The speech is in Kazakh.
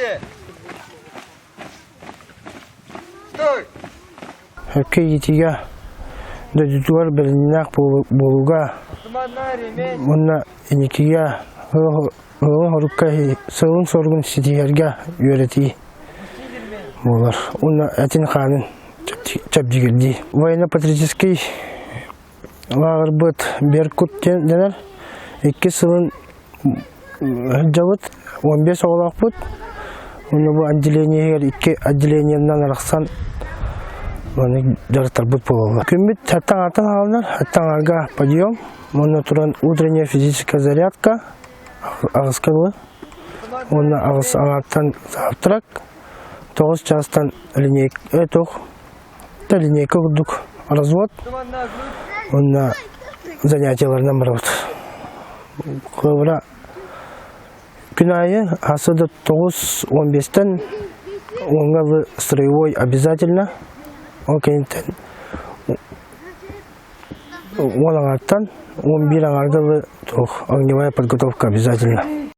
Внимание! Стой! Хәккей итиге дөдүтүгөр белиннак болуга онна иникиге хорукка сылын соргун ситиерге үйрәти болар. Онна әтин ханын чапдигерди. Военно-патриотический лагер быт Беркут денер. 2 сылын жабыт 15 оғлақ бұд. Оны бұл отделениеге 2 отделениеннен арақсан жарықтар бұд болуға. Күмбет әттен атын алыныр, әттен арға подъем. Оны тұран утренняя физическая зарядка, ағызқылы. Оны ағыз ағаттан завтрак, 9 частан линейка күрдік развод. Оны занятияларынан барабыд. Көбіра күн айы асыды 9-15-тен оңғалы строевой обязательно. Ол кенттен 10 ағаттан 11 ағарғалы огневая подготовка обязательно.